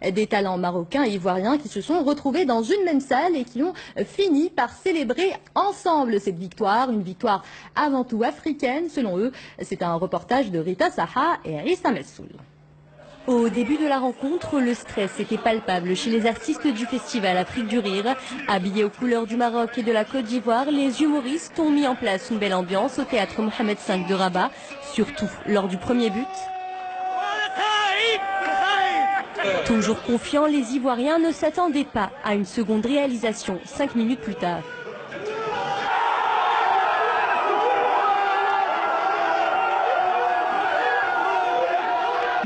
Des talents marocains et ivoiriens qui se sont retrouvés dans une même salle et qui ont fini par célébrer ensemble cette victoire, une victoire avant tout africaine selon eux. C'est un reportage de Rita Saha et Issa Messoul. Au début de la rencontre, le stress était palpable chez les artistes du festival Afrique du Rire. Habillés aux couleurs du Maroc et de la Côte d'Ivoire, les humoristes ont mis en place une belle ambiance au théâtre Mohamed V de Rabat, surtout lors du premier but. Toujours confiants, les Ivoiriens ne s'attendaient pas à une seconde réalisation 5 minutes plus tard.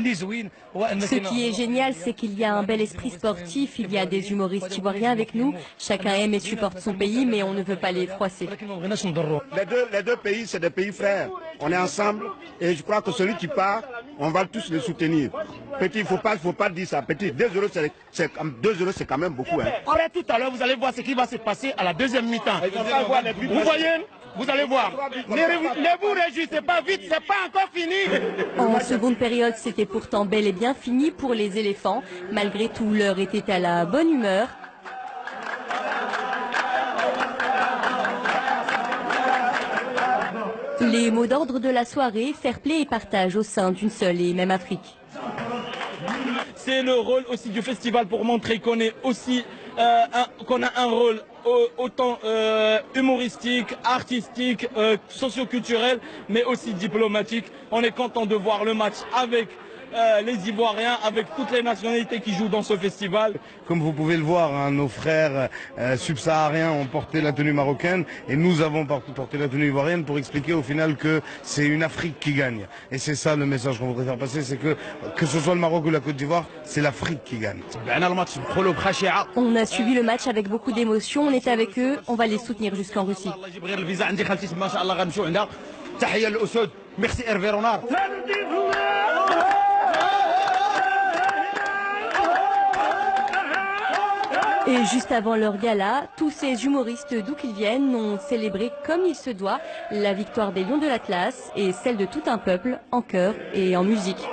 Ce qui est génial, c'est qu'il y a un bel esprit sportif, il y a des humoristes ivoiriens avec nous, chacun aime et supporte son pays, mais on ne veut pas les froisser. Les deux pays, c'est des pays frères. On est ensemble et je crois que celui qui part, on va tous le soutenir. Petit, il ne faut pas dire ça. Petit, 2 euros, c'est quand même beaucoup. Hein. Après, tout à l'heure, vous allez voir ce qui va se passer à la deuxième mi-temps. Vous voyez? Vous allez voir. Ne vous réjouissez pas vite, c'est pas encore fini. En seconde période, c'était pourtant bel et bien fini pour les éléphants. Malgré tout, l'heure était à la bonne humeur. Les mots d'ordre de la soirée, fair play et partage au sein d'une seule et même Afrique. C'est le rôle aussi du festival pour montrer qu'on est aussi qu'on a un rôle autant humoristique, artistique, socioculturel, mais aussi diplomatique. On est content de voir le match avec les Ivoiriens, avec toutes les nationalités qui jouent dans ce festival. Comme vous pouvez le voir, hein, nos frères subsahariens ont porté la tenue marocaine et nous avons porté la tenue ivoirienne pour expliquer au final que c'est une Afrique qui gagne. Et c'est ça le message qu'on voudrait faire passer, c'est que ce soit le Maroc ou la Côte d'Ivoire, c'est l'Afrique qui gagne. On a suivi le match avec beaucoup d'émotion, on était avec eux, on va les soutenir jusqu'en Russie. Merci Hervé Renard. Et juste avant leur gala, tous ces humoristes d'où qu'ils viennent ont célébré comme il se doit la victoire des Lions de l'Atlas et celle de tout un peuple en chœur et en musique.